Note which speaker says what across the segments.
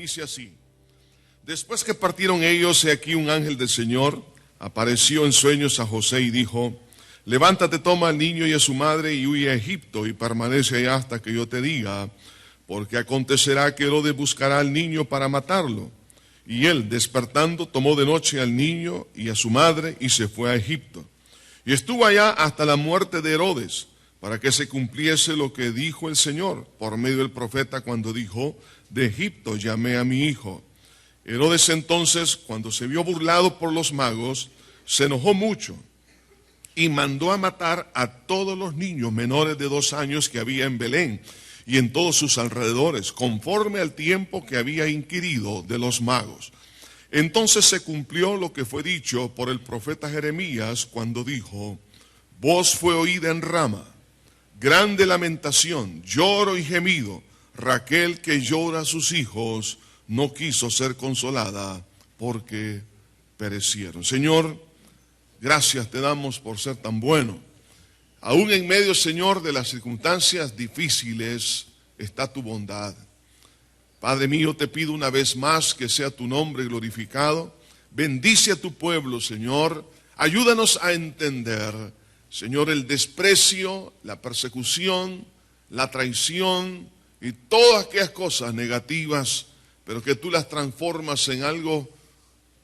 Speaker 1: dice así: después que partieron ellos, he aquí un ángel del Señor apareció en sueños a José y dijo: levántate, toma al niño y a su madre y huye a Egipto y permanece allá hasta que yo te diga, porque acontecerá que Herodes buscará al niño para matarlo. Y él, despertando, tomó de noche al niño y a su madre y se fue a Egipto. Y estuvo allá hasta la muerte de Herodes, para que se cumpliese lo que dijo el Señor por medio del profeta cuando dijo: de Egipto llamé a mi hijo. Herodes entonces, cuando se vio burlado por los magos, se enojó mucho y mandó a matar a todos los niños menores de 2 años que había en Belén y en todos sus alrededores, conforme al tiempo que había inquirido de los magos. Entonces se cumplió lo que fue dicho por el profeta Jeremías cuando dijo: voz fue oída en Rama, grande lamentación, lloro y gemido. Raquel, que llora a sus hijos, no quiso ser consolada porque perecieron. Señor, gracias te damos por ser tan bueno. Aún en medio, Señor, de las circunstancias difíciles está tu bondad. Padre mío, te pido una vez más que sea tu nombre glorificado. Bendice a tu pueblo, Señor. Ayúdanos a entender, Señor, el desprecio, la persecución, la traición y todas aquellas cosas negativas, pero que tú las transformas en algo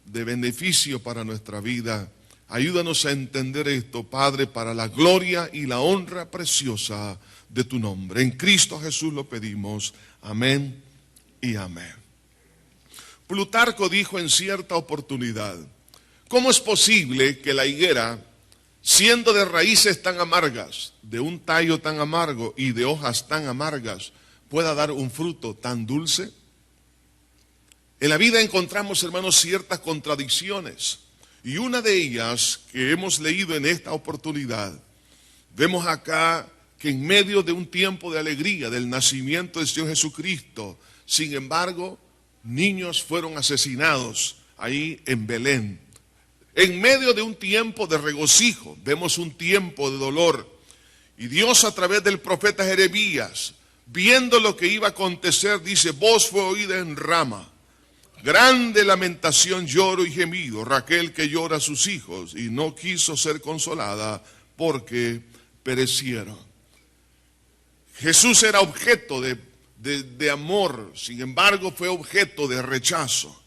Speaker 1: de beneficio para nuestra vida. Ayúdanos a entender esto, Padre, para la gloria y la honra preciosa de tu nombre. En Cristo Jesús lo pedimos. Amén y amén. Plutarco dijo en cierta oportunidad: ¿cómo es posible que la higuera, siendo de raíces tan amargas, de un tallo tan amargo y de hojas tan amargas, pueda dar un fruto tan dulce? En la vida encontramos, hermanos, ciertas contradicciones. Y una de ellas que hemos leído en esta oportunidad, vemos acá que en medio de un tiempo de alegría del nacimiento del Señor Jesucristo, sin embargo, niños fueron asesinados ahí en Belén. En medio de un tiempo de regocijo, vemos un tiempo de dolor. Y Dios, a través del profeta Jeremías, viendo lo que iba a acontecer, dice: voz fue oída en Rama, grande lamentación, lloro y gemido. Raquel, que llora a sus hijos y no quiso ser consolada porque perecieron. Jesús era objeto de amor, sin embargo fue objeto de rechazo.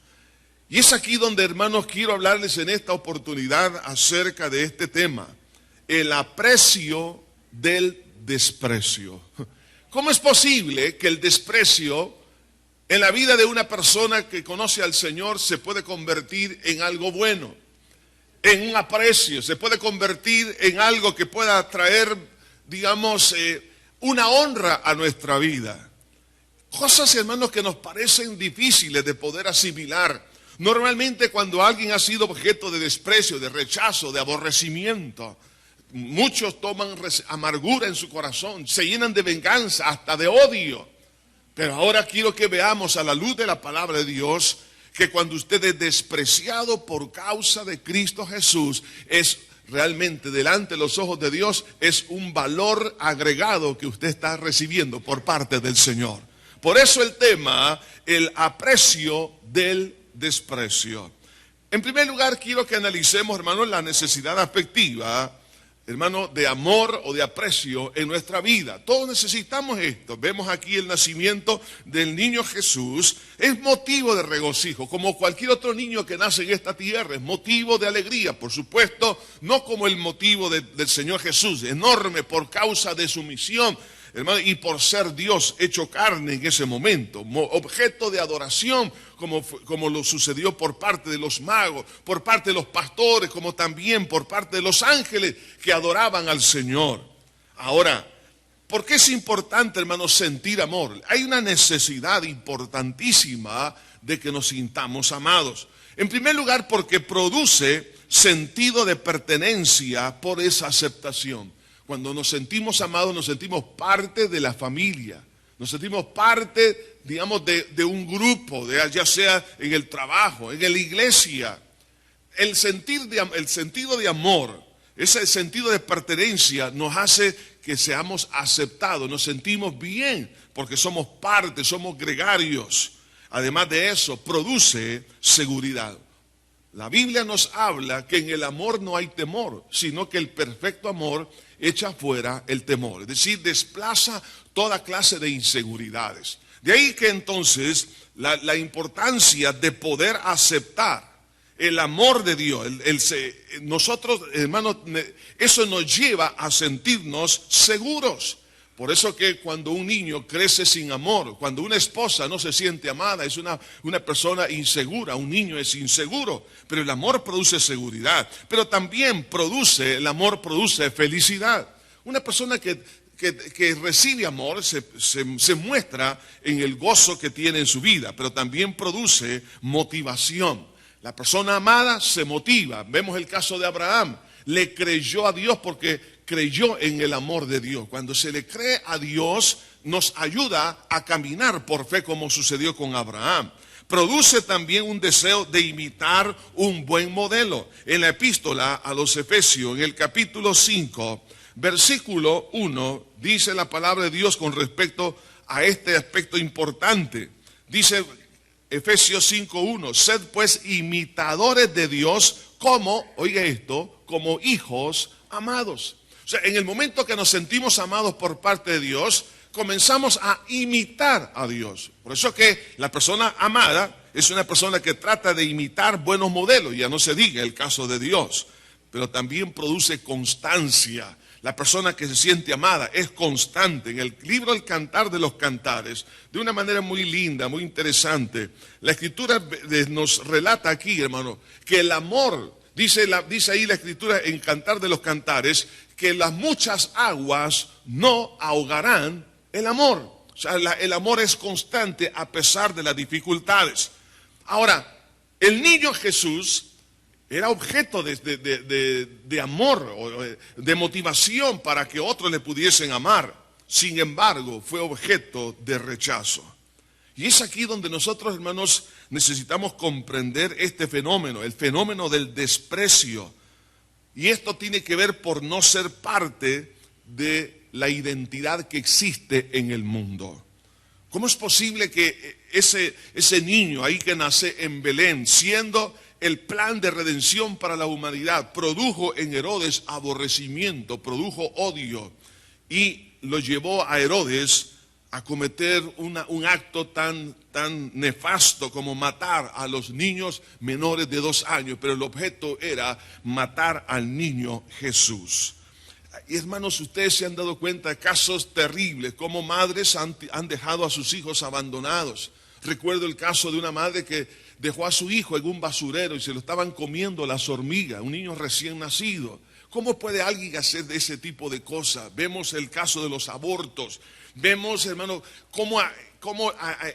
Speaker 1: Y es aquí donde, hermanos, quiero hablarles en esta oportunidad acerca de este tema: el aprecio del desprecio. ¿Cómo es posible que el desprecio en la vida de una persona que conoce al Señor se puede convertir en algo bueno, en un aprecio, se puede convertir en algo que pueda traer, digamos, una honra a nuestra vida? Cosas, hermanos, que nos parecen difíciles de poder asimilar. Normalmente cuando alguien ha sido objeto de desprecio, de rechazo, de aborrecimiento, muchos toman amargura en su corazón, se llenan de venganza, hasta de odio. Pero ahora quiero que veamos a la luz de la palabra de Dios que cuando usted es despreciado por causa de Cristo Jesús, es realmente delante de los ojos de Dios, es un valor agregado que usted está recibiendo por parte del Señor. Por eso el tema, el aprecio del desprecio. En primer lugar, quiero que analicemos, hermanos, la necesidad afectiva, hermano, de amor o de aprecio en nuestra vida. Todos necesitamos esto. Vemos aquí el nacimiento del niño Jesús. Es motivo de regocijo, como cualquier otro niño que nace en esta tierra. Es motivo de alegría, por supuesto, no como el motivo del Señor Jesús, enorme por causa de su misión, hermano, y por ser Dios hecho carne en ese momento, objeto de adoración, como lo sucedió por parte de los magos, por parte de los pastores, como también por parte de los ángeles que adoraban al Señor. Ahora, ¿por qué es importante, hermanos, sentir amor? Hay una necesidad importantísima de que nos sintamos amados. En primer lugar, porque produce sentido de pertenencia por esa aceptación. Cuando nos sentimos amados, nos sentimos parte de la familia, nos sentimos parte, digamos, de un grupo, ya sea en el trabajo, en la iglesia. El sentido de amor, ese sentido de pertenencia nos hace que seamos aceptados, nos sentimos bien, porque somos parte, somos gregarios. Además de eso, produce seguridad. La Biblia nos habla que en el amor no hay temor, sino que el perfecto amor echa fuera el temor. Es decir, desplaza toda clase de inseguridades. De ahí que entonces la importancia de poder aceptar el amor de Dios. Nosotros, hermanos, eso nos lleva a sentirnos seguros. Por eso que cuando un niño crece sin amor, cuando una esposa no se siente amada, es una persona insegura, un niño es inseguro. Pero el amor produce seguridad, pero también el amor produce felicidad. Una persona que recibe amor se muestra en el gozo que tiene en su vida, pero también produce motivación. La persona amada se motiva. Vemos el caso de Abraham. Le creyó a Dios porque creyó en el amor de Dios. Cuando se le cree a Dios, nos ayuda a caminar por fe como sucedió con Abraham. Produce también un deseo de imitar un buen modelo. En la epístola a los Efesios, en el capítulo 5, versículo 1, dice la palabra de Dios con respecto a este aspecto importante. Dice Efesios 5:1, sed pues imitadores de Dios como, oiga esto, como hijos amados. O sea, en el momento que nos sentimos amados por parte de Dios, comenzamos a imitar a Dios. Por eso que la persona amada es una persona que trata de imitar buenos modelos, ya no se diga el caso de Dios, pero también produce constancia. La persona que se siente amada es constante. En el libro El Cantar de los Cantares, de una manera muy linda, muy interesante, la Escritura nos relata aquí, hermano, que el amor, dice ahí la Escritura en Cantar de los Cantares, que las muchas aguas no ahogarán el amor. O sea, el amor es constante a pesar de las dificultades. Ahora, el niño Jesús era objeto de amor, de motivación para que otros le pudiesen amar. Sin embargo, fue objeto de rechazo. Y es aquí donde nosotros, hermanos, necesitamos comprender este fenómeno, el fenómeno del desprecio. Y esto tiene que ver por no ser parte de la identidad que existe en el mundo. ¿Cómo es posible que ese niño ahí que nace en Belén, siendo el plan de redención para la humanidad, produjo en Herodes aborrecimiento, produjo odio y lo llevó a Herodes a cometer un acto tan nefasto como matar a los niños menores de 2 años, pero el objeto era matar al niño Jesús? Y hermanos, ustedes se han dado cuenta de casos terribles, como madres han dejado a sus hijos abandonados. Recuerdo el caso de una madre que dejó a su hijo en un basurero y se lo estaban comiendo las hormigas, un niño recién nacido. ¿Cómo puede alguien hacer de ese tipo de cosas? Vemos el caso de los abortos. Vemos, hermano, cómo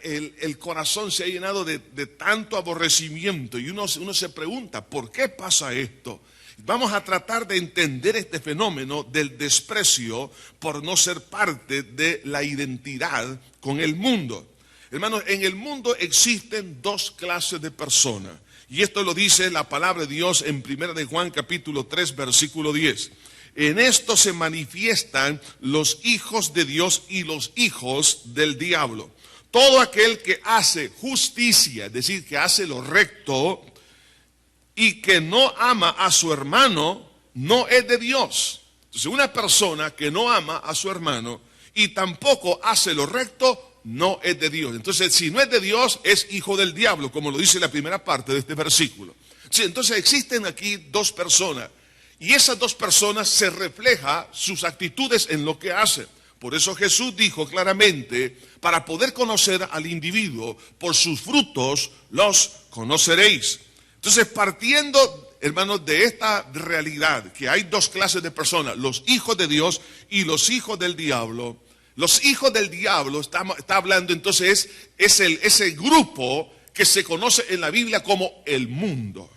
Speaker 1: el corazón se ha llenado de tanto aborrecimiento. Y uno se pregunta, ¿por qué pasa esto? Vamos a tratar de entender este fenómeno del desprecio por no ser parte de la identidad con el mundo. Hermanos, en el mundo existen 2 clases de personas. Y esto lo dice la palabra de Dios en 1 de Juan capítulo 3 versículo 10. En esto se manifiestan los hijos de Dios y los hijos del diablo. Todo aquel que hace justicia, es decir, que hace lo recto y que no ama a su hermano, no es de Dios. Entonces, una persona que no ama a su hermano y tampoco hace lo recto, no es de Dios. Entonces, si no es de Dios, es hijo del diablo, como lo dice la primera parte de este versículo. Sí, entonces existen aquí 2 personas. Y esas 2 personas se refleja sus actitudes en lo que hacen. Por eso Jesús dijo claramente, para poder conocer al individuo, por sus frutos los conoceréis. Entonces, partiendo, hermanos, de esta realidad, que hay 2 clases de personas, los hijos de Dios y los hijos del diablo. Los hijos del diablo, está hablando entonces, es ese grupo que se conoce en la Biblia como el mundo.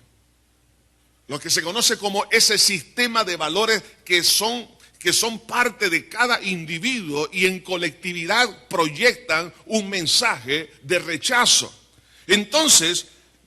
Speaker 1: Lo que se conoce como ese sistema de valores que son parte de cada individuo y en colectividad proyectan un mensaje de rechazo. Entonces,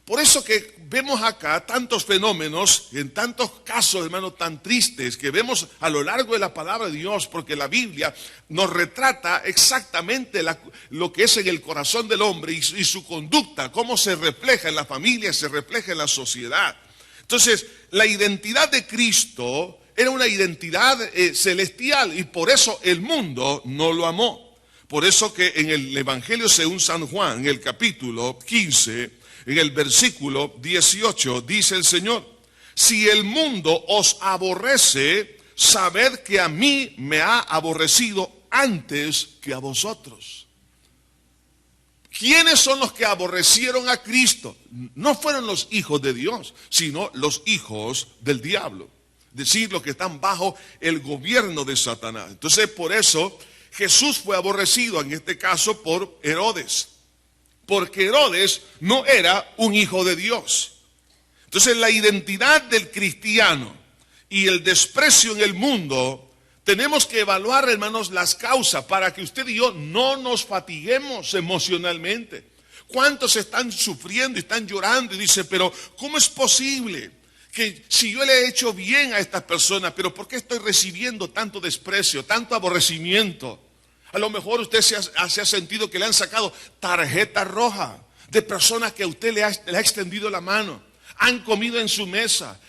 Speaker 1: Por eso que vemos acá tantos fenómenos, en tantos casos, hermanos, tan tristes que vemos a lo largo de la palabra de Dios, porque la Biblia nos retrata exactamente lo que es en el corazón del hombre y su conducta, cómo se refleja en la familia, se refleja en la sociedad. Entonces, la identidad de Cristo era una identidad celestial y por eso el mundo no lo amó. Por eso que en el Evangelio según San Juan, en el capítulo 15, en el versículo 18, dice el Señor: si el mundo os aborrece, sabed que a mí me ha aborrecido antes que a vosotros. ¿Quiénes son los que aborrecieron a Cristo? No fueron los hijos de Dios, sino los hijos del diablo. Es decir, los que están bajo el gobierno de Satanás. Entonces, por eso Jesús fue aborrecido, en este caso por Herodes. Porque Herodes no era un hijo de Dios. Entonces, la identidad del cristiano y el desprecio en el mundo, tenemos que evaluar, hermanos, las causas para que usted y yo no nos fatiguemos emocionalmente. ¿Cuántos están sufriendo y están llorando y dicen, pero ¿cómo es posible que si yo le he hecho bien a estas personas, pero por qué estoy recibiendo tanto desprecio, tanto aborrecimiento? A lo mejor usted se ha sentido que le han sacado tarjeta roja de personas que a usted le ha extendido la mano. Han comido en su mesa.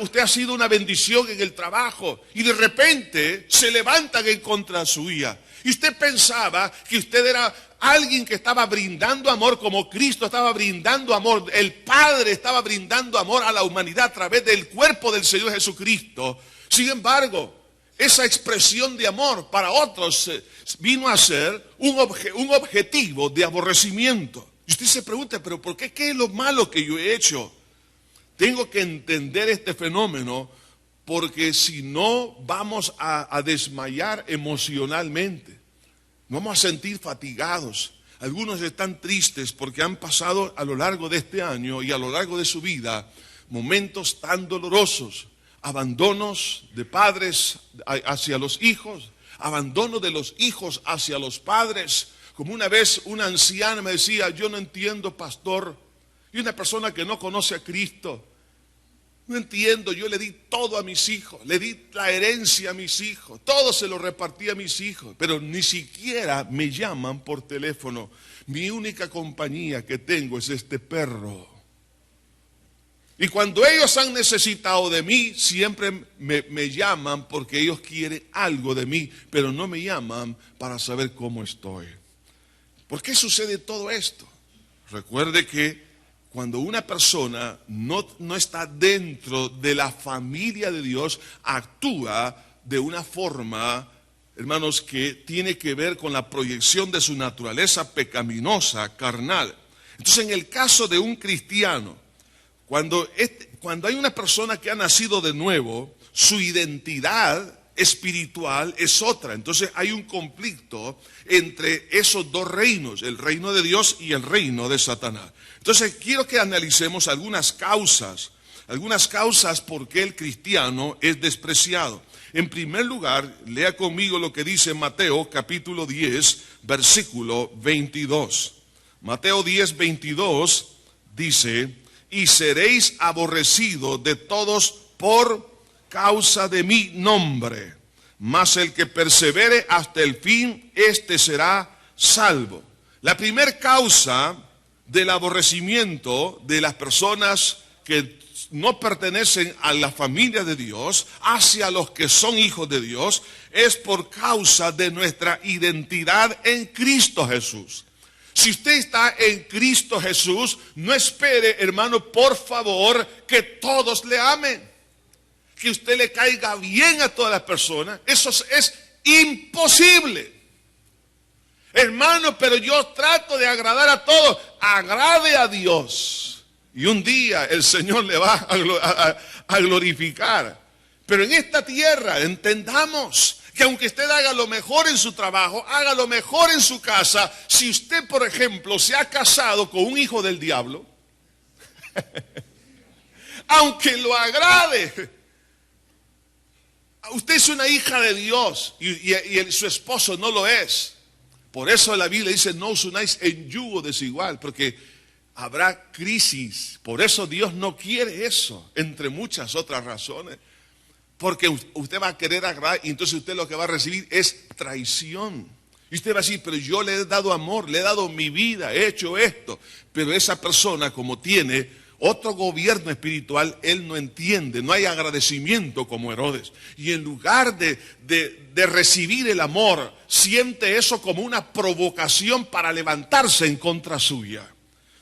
Speaker 1: Usted ha sido una bendición en el trabajo. Y de repente se levantan en contra suya. Y usted pensaba que usted era alguien que estaba brindando amor como Cristo estaba brindando amor. El Padre estaba brindando amor a la humanidad a través del cuerpo del Señor Jesucristo. Sin embargo, esa expresión de amor para otros vino a ser un objetivo de aborrecimiento. Y usted se pregunta, pero ¿por qué? ¿Qué es lo malo que yo he hecho? Tengo que entender este fenómeno porque si no vamos a desmayar emocionalmente. Vamos a sentir fatigados. Algunos están tristes porque han pasado a lo largo de este año y a lo largo de su vida momentos tan dolorosos. Abandonos de padres hacia los hijos, abandono de los hijos hacia los padres. Como una vez una anciana me decía, yo no entiendo, pastor, y una persona que no conoce a Cristo, no entiendo, yo le di todo a mis hijos, le di la herencia a mis hijos, todo se lo repartí a mis hijos, pero ni siquiera me llaman por teléfono. Mi única compañía que tengo es este perro. Y cuando ellos han necesitado de mí, siempre me llaman porque ellos quieren algo de mí, pero no me llaman para saber cómo estoy. ¿Por qué sucede todo esto? Recuerde que cuando una persona no está dentro de la familia de Dios, actúa de una forma, hermanos, que tiene que ver con la proyección de su naturaleza pecaminosa, carnal. Entonces, en el caso de un cristiano, cuando hay una persona que ha nacido de nuevo, su identidad espiritual es otra. Entonces hay un conflicto entre esos dos reinos, el reino de Dios y el reino de Satanás. Entonces quiero que analicemos algunas causas por qué el cristiano es despreciado. En primer lugar, lea conmigo lo que dice Mateo capítulo 10, versículo 22. Mateo 10, 22 dice: y seréis aborrecidos de todos por causa de mi nombre, mas el que persevere hasta el fin, éste será salvo. La primera causa del aborrecimiento de las personas que no pertenecen a la familia de Dios hacia los que son hijos de Dios es por causa de nuestra identidad en Cristo Jesús. Si usted está en Cristo Jesús, no espere, hermano, por favor, que todos le amen, que usted le caiga bien a todas las personas. Eso es imposible. Hermano, pero yo trato de agradar a todos. Agrade a Dios. Y un día el Señor le va a glorificar. Pero en esta tierra entendamos que aunque usted haga lo mejor en su trabajo, haga lo mejor en su casa, si usted, por ejemplo, se ha casado con un hijo del diablo, aunque lo agrade, usted es una hija de Dios y su esposo no lo es. Por eso la Biblia dice, no os unáis en yugo desigual, porque habrá crisis. Por eso Dios no quiere eso, entre muchas otras razones. Porque usted va a querer agradar y entonces usted lo que va a recibir es traición. Y usted va a decir, pero yo le he dado amor, le he dado mi vida, he hecho esto. Pero esa persona, como tiene otro gobierno espiritual, él no entiende, no hay agradecimiento como Herodes. Y en lugar de recibir el amor, siente eso como una provocación para levantarse en contra suya.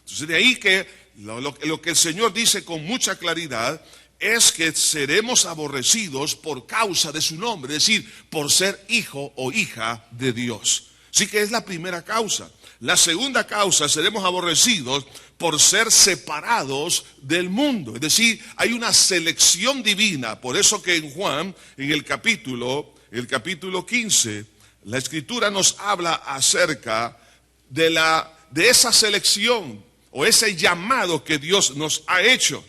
Speaker 1: Entonces de ahí que lo que el Señor dice con mucha claridad es que seremos aborrecidos por causa de su nombre, es decir, por ser hijo o hija de Dios. Así que es la primera causa. La segunda causa, seremos aborrecidos por ser separados del mundo. Es decir, hay una selección divina. Por eso que en Juan, en el capítulo 15, la Escritura nos habla acerca de esa selección o ese llamado que Dios nos ha hecho.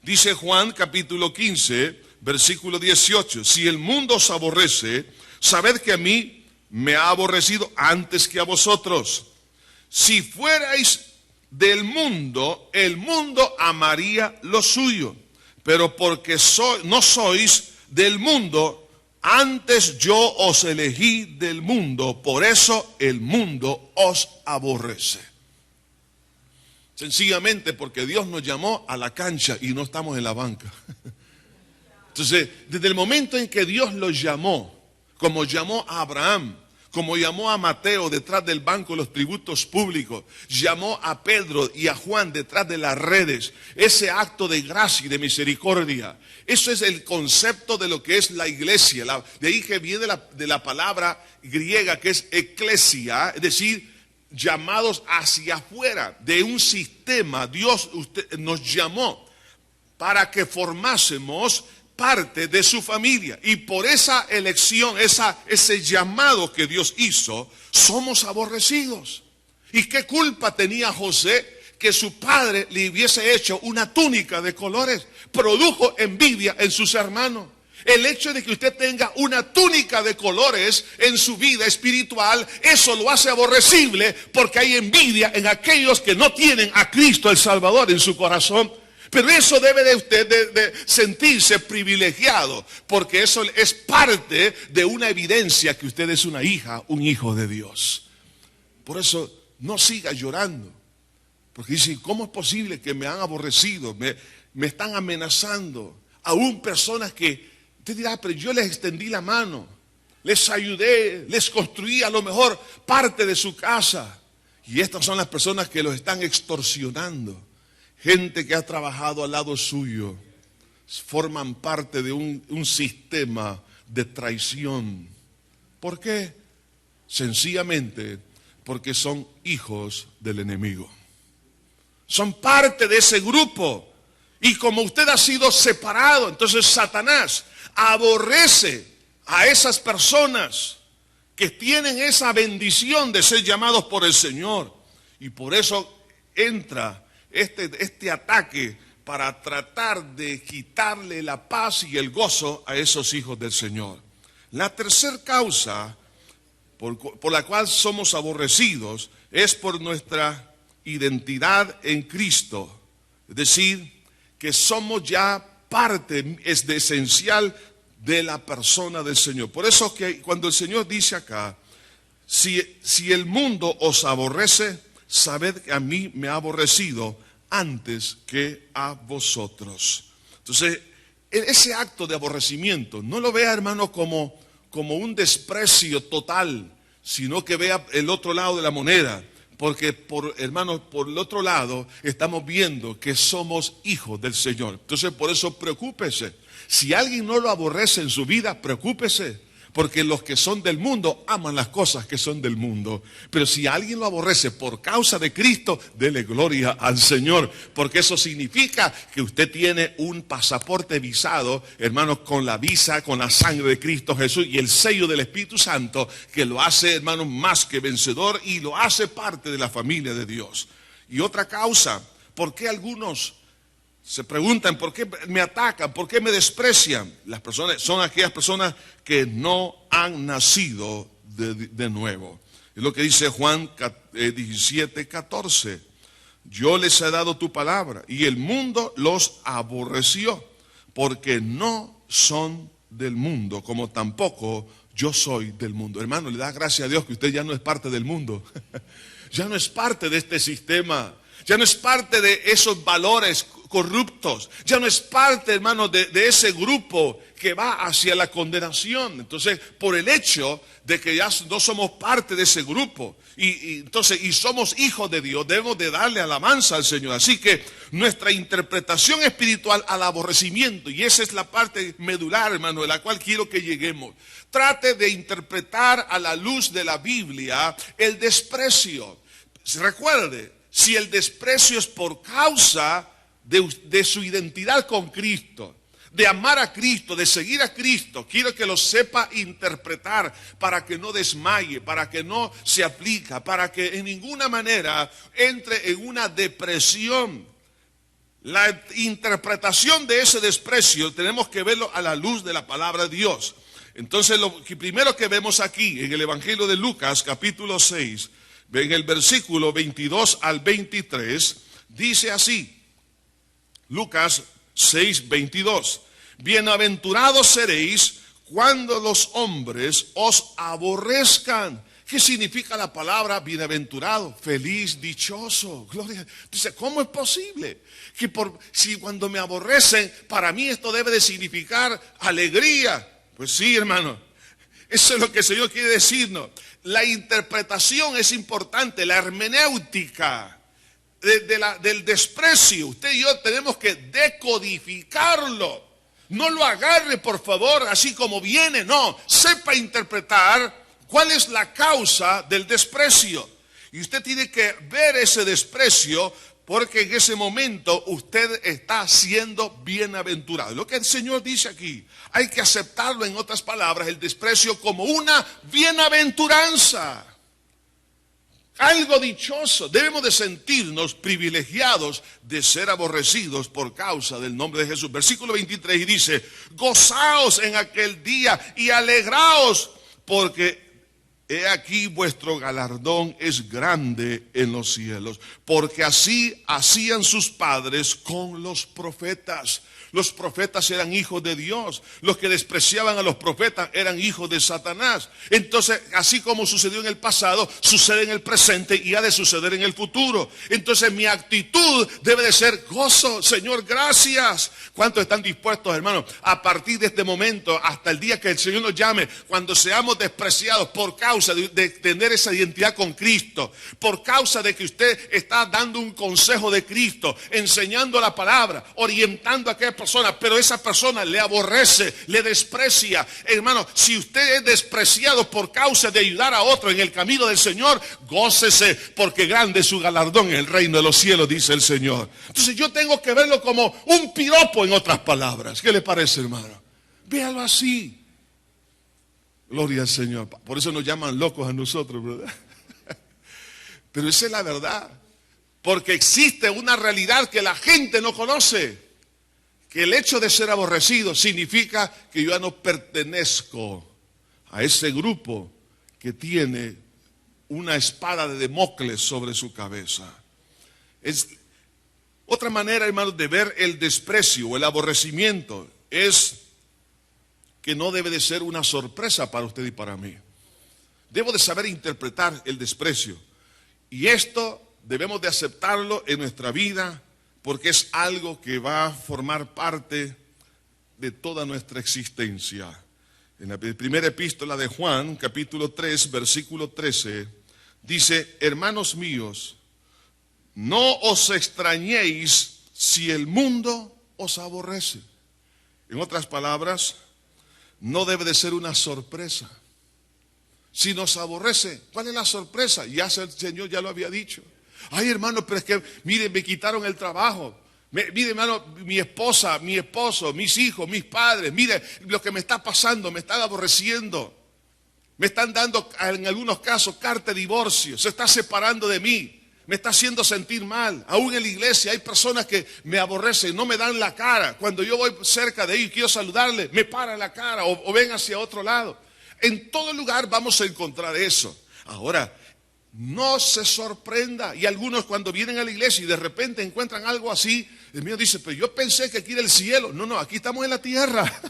Speaker 1: Dice Juan capítulo 15, versículo 18, si el mundo os aborrece, sabed que a mí me ha aborrecido antes que a vosotros. Si fuerais del mundo, el mundo amaría lo suyo, pero porque no sois del mundo, antes yo os elegí del mundo, por eso el mundo os aborrece. Sencillamente porque Dios nos llamó a la cancha y no estamos en la banca. Entonces, desde el momento en que Dios los llamó, como llamó a Abraham, como llamó a Mateo detrás del banco de los tributos públicos, llamó a Pedro y a Juan detrás de las redes, ese acto de gracia y de misericordia, eso es el concepto de lo que es la iglesia. De ahí que viene de la palabra griega que es eclesia, es decir, llamados hacia afuera de un sistema. Dios nos llamó para que formásemos parte de su familia. Y por esa elección, ese llamado que Dios hizo, somos aborrecidos. ¿Y qué culpa tenía José que su padre le hubiese hecho una túnica de colores? Produjo envidia en sus hermanos. El hecho de que usted tenga una túnica de colores en su vida espiritual, eso lo hace aborrecible porque hay envidia en aquellos que no tienen a Cristo el Salvador en su corazón. Pero eso debe de usted de sentirse privilegiado, porque eso es parte de una evidencia que usted es una hija, un hijo de Dios. Por eso no siga llorando, porque dice, ¿cómo es posible que me han aborrecido? Me están amenazando. Aún personas que usted dirá, pero yo les extendí la mano, les ayudé, les construí a lo mejor parte de su casa. Y estas son las personas que los están extorsionando. Gente que ha trabajado al lado suyo, forman parte de un sistema de traición. ¿Por qué? Sencillamente porque son hijos del enemigo. Son parte de ese grupo. Y como usted ha sido separado, entonces Satanás aborrece a esas personas que tienen esa bendición de ser llamados por el Señor. Y por eso entra este ataque para tratar de quitarle la paz y el gozo a esos hijos del Señor. La tercera causa por la cual somos aborrecidos es por nuestra identidad en Cristo. Es decir, que somos ya parte esencial de la persona del Señor. Por eso que cuando el Señor dice acá, si el mundo os aborrece, sabed que a mí me ha aborrecido antes que a vosotros. Entonces, ese acto de aborrecimiento, no lo vea, hermano, como un desprecio total, sino que vea el otro lado de la moneda. Porque, hermanos, por el otro lado estamos viendo que somos hijos del Señor. Entonces, por eso preocúpese. Si alguien no lo aborrece en su vida, preocúpese. Porque los que son del mundo aman las cosas que son del mundo. Pero si alguien lo aborrece por causa de Cristo, dele gloria al Señor. Porque eso significa que usted tiene un pasaporte visado, hermanos, con la visa, con la sangre de Cristo Jesús y el sello del Espíritu Santo, que lo hace, hermanos, más que vencedor y lo hace parte de la familia de Dios. Y otra causa, ¿por qué algunos se preguntan por qué me atacan, por qué me desprecian? Las personas son aquellas personas que no han nacido de nuevo. Es lo que dice Juan 17:14. Yo les he dado tu palabra y el mundo los aborreció, porque no son del mundo, como tampoco yo soy del mundo. Hermano, le da gracias a Dios que usted ya no es parte del mundo. Ya no es parte de este sistema. Ya no es parte de esos valores corruptos. Ya no es parte, hermano, de ese grupo que va hacia la condenación. Entonces, por el hecho de que ya no somos parte de ese grupo y somos hijos de Dios, debemos de darle alabanza al Señor. Así que nuestra interpretación espiritual al aborrecimiento, y esa es la parte medular, hermano, de la cual quiero que lleguemos. Trate de interpretar a la luz de la Biblia el desprecio. Recuerde, si el desprecio es por causa de su identidad con Cristo, de amar a Cristo, de seguir a Cristo, quiero que lo sepa interpretar para que no desmaye, para que no se aplica, para que en ninguna manera entre en una depresión. La interpretación de ese desprecio tenemos que verlo a la luz de la palabra de Dios. Entonces, lo primero que vemos aquí en el Evangelio de Lucas, capítulo 6, en el versículo 22 al 23, dice así, Lucas 6, 22. Bienaventurados seréis cuando los hombres os aborrezcan. ¿Qué significa la palabra bienaventurado? Feliz, dichoso, gloria. Dice, ¿cómo es posible? Si cuando me aborrecen, para mí esto debe de significar alegría. Pues sí, hermano. Eso es lo que el Señor quiere decirnos. La interpretación es importante, la hermenéutica del desprecio. Usted y yo tenemos que decodificarlo. No lo agarre, por favor, así como viene. No, sepa interpretar cuál es la causa del desprecio. Y usted tiene que ver ese desprecio, porque en ese momento usted está siendo bienaventurado. Lo que el Señor dice aquí, hay que aceptarlo, en otras palabras, el desprecio como una bienaventuranza. Algo dichoso. Debemos de sentirnos privilegiados de ser aborrecidos por causa del nombre de Jesús. Versículo 23 dice, gozaos en aquel día y alegraos, porque he aquí vuestro galardón es grande en los cielos, porque así hacían sus padres con los profetas. Los profetas eran hijos de Dios. Los que despreciaban a los profetas eran hijos de Satanás. Entonces, así como sucedió en el pasado, sucede en el presente y ha de suceder en el futuro. Entonces, mi actitud debe de ser gozo. Señor, gracias. ¿Cuántos están dispuestos, hermanos, a partir de este momento hasta el día que el Señor nos llame, cuando seamos despreciados por causa de tener esa identidad con Cristo, por causa de que usted está dando un consejo de Cristo, enseñando la palabra, orientando a aquella persona, pero esa persona le aborrece, le desprecia? Hermano, si usted es despreciado por causa de ayudar a otro en el camino del Señor, gócese, porque grande es su galardón en el reino de los cielos, dice el Señor. Entonces yo tengo que verlo como un piropo, en otras palabras. ¿Qué le parece, hermano? Véalo así. Gloria al Señor. Por eso nos llaman locos a nosotros, ¿verdad? Pero esa es la verdad. Porque existe una realidad que la gente no conoce. Que el hecho de ser aborrecido significa que yo ya no pertenezco a ese grupo que tiene una espada de Damocles sobre su cabeza. Es otra manera, hermanos, de ver el desprecio o el aborrecimiento, es que no debe de ser una sorpresa para usted y para mí. Debo de saber interpretar el desprecio. Y esto debemos de aceptarlo en nuestra vida, porque es algo que va a formar parte de toda nuestra existencia. En la primera epístola de Juan, capítulo 3, versículo 13, dice, hermanos míos, no os extrañéis si el mundo os aborrece. En otras palabras, no debe de ser una sorpresa. Si nos aborrece, ¿cuál es la sorpresa? Ya el Señor ya lo había dicho. Ay, hermano, pero es que, mire, me quitaron el trabajo. Mire, hermano, mi esposa, mi esposo, mis hijos, mis padres. Mire, lo que me está pasando, me están aborreciendo. Me están dando, en algunos casos, carta de divorcio. Se está separando de mí. Me está haciendo sentir mal. Aún en la iglesia hay personas que me aborrecen, no me dan la cara. Cuando yo voy cerca de ellos y quiero saludarle, me paran la cara o ven hacia otro lado. En todo lugar vamos a encontrar eso. Ahora, No se sorprenda. Y algunos cuando vienen a la iglesia y de repente encuentran algo así, el mío dice, pero yo pensé que aquí era el cielo. No, aquí estamos en la tierra.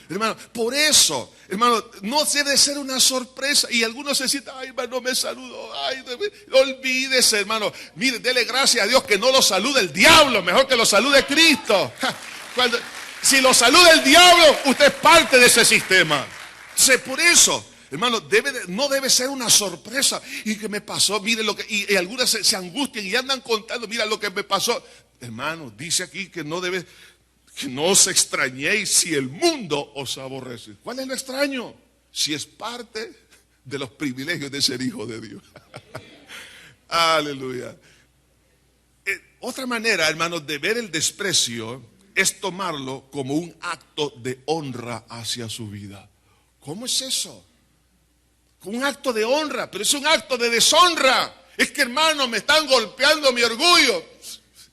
Speaker 1: Hermano, por eso, hermano, no debe ser una sorpresa. Y algunos se sientan, ay, hermano, me saludó. Ay, olvídese, hermano. Mire, dele gracias a Dios que no lo salude el diablo, mejor que lo salude Cristo. Si lo saluda el diablo, usted es parte de ese sistema. Entonces, por eso, hermano, no debe ser una sorpresa. ¿Y qué me pasó? Mire lo que. Y algunas se angustian y andan contando, mira lo que me pasó. Hermano, dice aquí que no os extrañéis si el mundo os aborrece. ¿Cuál es lo extraño? Si es parte de los privilegios de ser hijo de Dios. Aleluya. Otra manera, hermanos, de ver el desprecio es tomarlo como un acto de honra hacia su vida. ¿Cómo es eso? Un acto de honra, pero es un acto de deshonra. Es que, hermano, me están golpeando mi orgullo.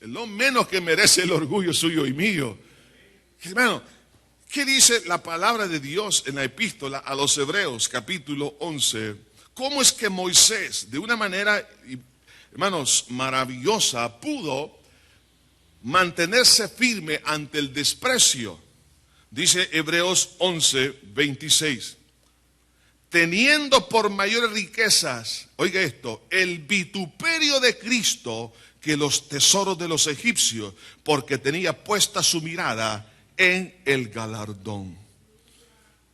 Speaker 1: Es lo menos que merece el orgullo suyo y mío. Hermano, ¿qué dice la palabra de Dios en la epístola a los Hebreos, capítulo 11? ¿Cómo es que Moisés, de una manera, hermanos, maravillosa, pudo mantenerse firme ante el desprecio? Dice Hebreos 11, 26. Teniendo por mayores riquezas, oiga esto, el vituperio de Cristo que los tesoros de los egipcios, porque tenía puesta su mirada en el galardón.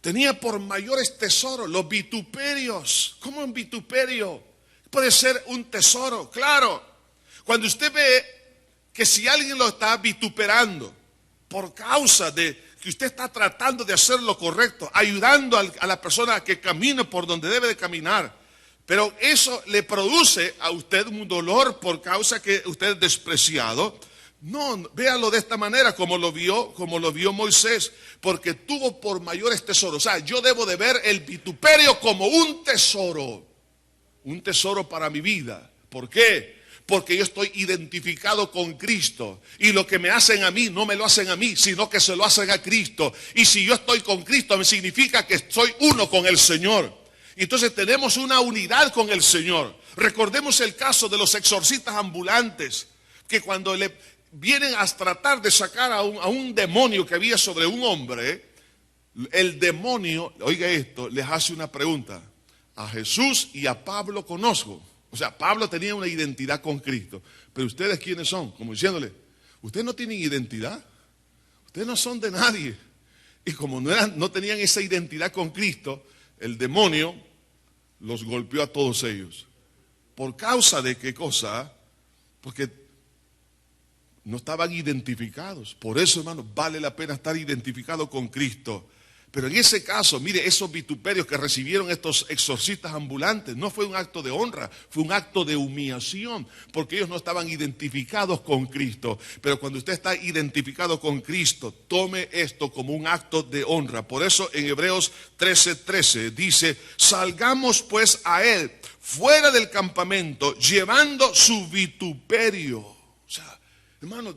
Speaker 1: Tenía por mayores tesoros los vituperios. ¿Cómo un vituperio? Puede ser un tesoro, claro. Cuando usted ve que si alguien lo está vituperando por causa de que usted está tratando de hacer lo correcto, ayudando a la persona que camine por donde debe de caminar, pero eso le produce a usted un dolor por causa que usted es despreciado. No, véalo de esta manera como lo vio Moisés, porque tuvo por mayores tesoros. O sea, yo debo de ver el vituperio como un tesoro para mi vida. ¿Por qué? Porque yo estoy identificado con Cristo. Y lo que me hacen a mí, no me lo hacen a mí, sino que se lo hacen a Cristo. Y si yo estoy con Cristo, me significa que soy uno con el Señor. Entonces tenemos una unidad con el Señor. Recordemos el caso de los exorcistas ambulantes, que cuando le vienen a tratar de sacar a un demonio que había sobre un hombre, el demonio, oiga esto, les hace una pregunta. A Jesús y a Pablo conozco. O sea, Pablo tenía una identidad con Cristo. Pero ustedes, ¿quiénes son? Como diciéndole, ustedes no tienen identidad. Ustedes no son de nadie. Y como no tenían esa identidad con Cristo, el demonio los golpeó a todos ellos. ¿Por causa de qué cosa? Porque no estaban identificados. Por eso, hermano, vale la pena estar identificado con Cristo. Pero en ese caso, mire, esos vituperios que recibieron estos exorcistas ambulantes, no fue un acto de honra, fue un acto de humillación, porque ellos no estaban identificados con Cristo. Pero cuando usted está identificado con Cristo, tome esto como un acto de honra. Por eso en Hebreos 13:13 dice, salgamos pues a él fuera del campamento, llevando su vituperio. O sea, hermano,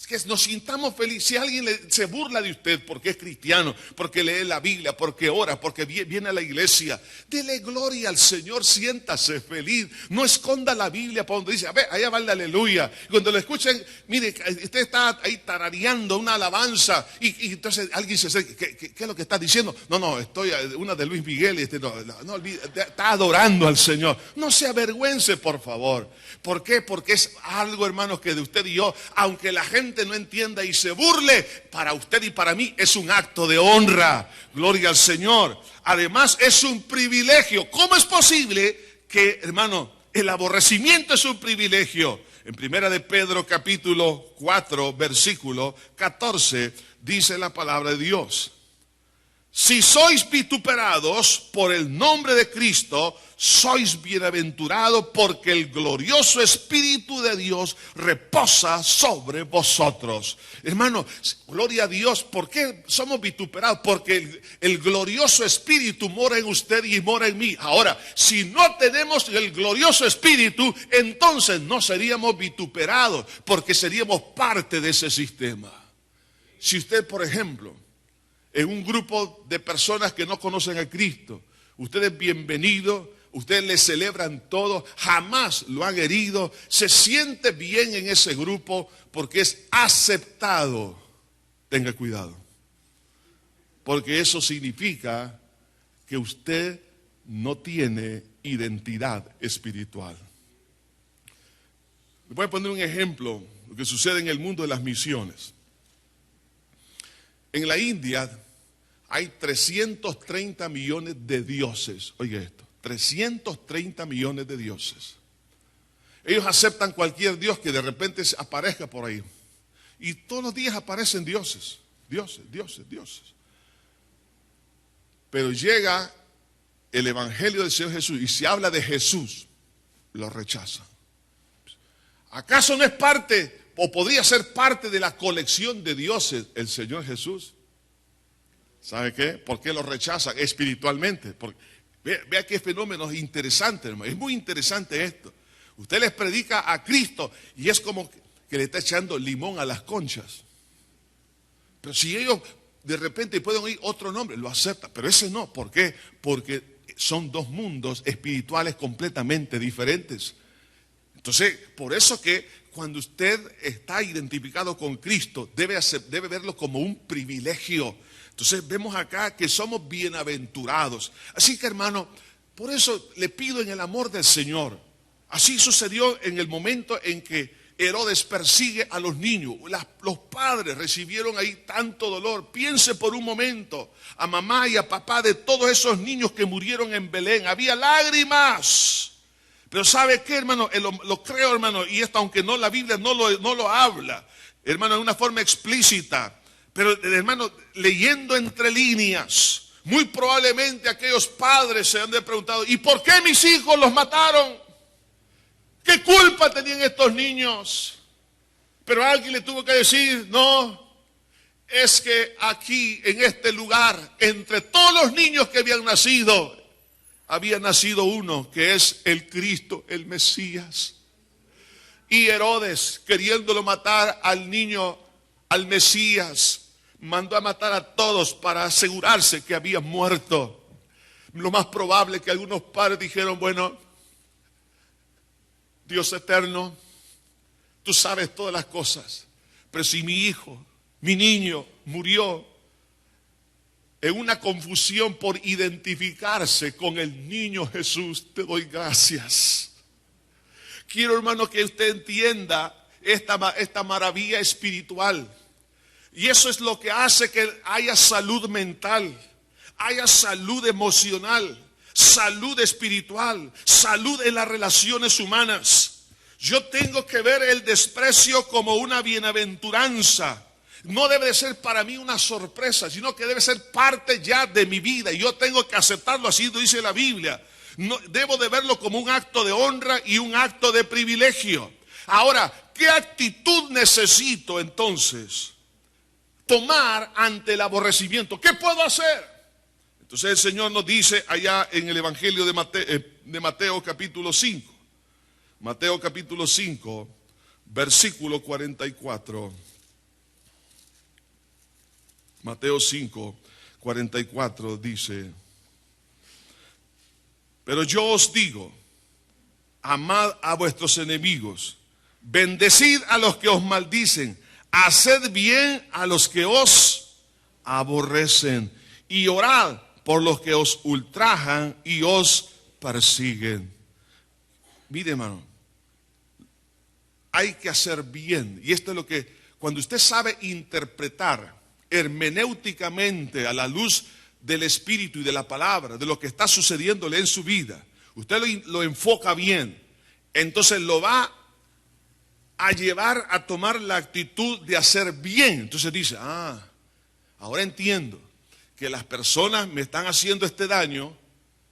Speaker 1: que nos sintamos felices. Si alguien se burla de usted porque es cristiano, porque lee la Biblia, porque ora, porque viene a la iglesia, dele gloria al Señor, siéntase feliz. No esconda la Biblia para donde dice, a ver, allá va el aleluya. Cuando lo escuchen, mire, usted está ahí tarareando una alabanza y entonces alguien se dice, ¿qué es lo que está diciendo? No, estoy una de Luis Miguel y no olvide, está adorando al Señor. No se avergüence, por favor. ¿Por qué? Porque es algo, hermanos, que de usted y yo, aunque la gente no entienda y se burle, para usted y para mí es un acto de honra. Gloria al Señor. Además es un privilegio. ¿Cómo es posible que, hermano, el aborrecimiento es un privilegio? En primera de Pedro capítulo 4 versículo 14 dice la palabra de Dios. Si sois vituperados por el nombre de Cristo, sois bienaventurados porque el glorioso Espíritu de Dios reposa sobre vosotros. Hermano, gloria a Dios. ¿Por qué somos vituperados? Porque el glorioso Espíritu mora en usted y mora en mí. Ahora, si no tenemos el glorioso Espíritu, entonces no seríamos vituperados, porque seríamos parte de ese sistema. Si usted, por ejemplo, en un grupo de personas que no conocen a Cristo, usted es bienvenido ustedes le celebran todo, jamás lo han herido, se siente bien en ese grupo porque es aceptado. Tenga cuidado, porque eso significa que usted no tiene identidad espiritual. Le voy a poner un ejemplo, lo que sucede en el mundo de las misiones. En la India hay 330 millones de dioses. Oiga esto, 330 millones de dioses. Ellos aceptan cualquier dios que de repente aparezca por ahí. Y todos los días aparecen dioses, dioses, dioses, dioses. Pero llega el Evangelio del Señor Jesús y se habla de Jesús, lo rechazan. ¿Acaso no es parte, o podría ser parte de la colección de dioses el Señor Jesús? ¿Sabe qué? ¿Por qué lo rechazan espiritualmente? Porque, vea qué fenómeno interesante, hermano. Es muy interesante esto. Usted les predica a Cristo y es como que le está echando limón a las conchas. Pero si ellos de repente pueden oír otro nombre, lo aceptan. Pero ese no. ¿Por qué? Porque son dos mundos espirituales completamente diferentes. Entonces, por eso que cuando usted está identificado con Cristo, debe verlo como un privilegio. Entonces vemos acá que somos bienaventurados. Así que, hermano, por eso le pido en el amor del Señor. Así sucedió en el momento en que Herodes persigue a los niños. Los padres recibieron ahí tanto dolor. Piense por un momento a mamá y a papá de todos esos niños que murieron en Belén. Había lágrimas. Pero ¿sabe qué, hermano? Lo creo, hermano, y esto aunque no la Biblia no lo habla, hermano, de una forma explícita. Pero, hermano, leyendo entre líneas, muy probablemente aquellos padres se han de preguntado, ¿y por qué mis hijos los mataron? ¿Qué culpa tenían estos niños? Pero alguien le tuvo que decir, no, es que aquí, en este lugar, entre todos los niños que habían nacido, había nacido uno que es el Cristo, el Mesías. Y Herodes, queriéndolo matar al niño, al Mesías, mandó a matar a todos para asegurarse que había muerto. Lo más probable es que algunos padres dijeron, bueno, Dios eterno, tú sabes todas las cosas, pero si mi hijo, mi niño murió en una confusión por identificarse con el niño Jesús, te doy gracias. Quiero, hermano, que usted entienda esta maravilla espiritual. Y eso es lo que hace que haya salud mental, haya salud emocional, salud espiritual, salud en las relaciones humanas. Yo tengo que ver el desprecio como una bienaventuranza. No debe de ser para mí una sorpresa, sino que debe ser parte ya de mi vida. Y yo tengo que aceptarlo, así lo dice la Biblia. No, debo de verlo como un acto de honra y un acto de privilegio. Ahora, ¿qué actitud necesito entonces tomar ante el aborrecimiento? ¿Qué puedo hacer? Entonces el Señor nos dice allá en el Evangelio de Mateo capítulo 5. Mateo capítulo 5, versículo 44. Mateo 5, 44 dice, pero yo os digo, amad a vuestros enemigos, bendecid a los que os maldicen, haced bien a los que os aborrecen y orad por los que os ultrajan y os persiguen. Mire, hermano, hay que hacer bien. Y esto es lo que, cuando usted sabe interpretar hermenéuticamente a la luz del Espíritu y de la palabra, de lo que está sucediéndole en su vida, usted lo enfoca bien, entonces lo va a llevar a tomar la actitud de hacer bien. Entonces dice, ahora entiendo que las personas me están haciendo este daño,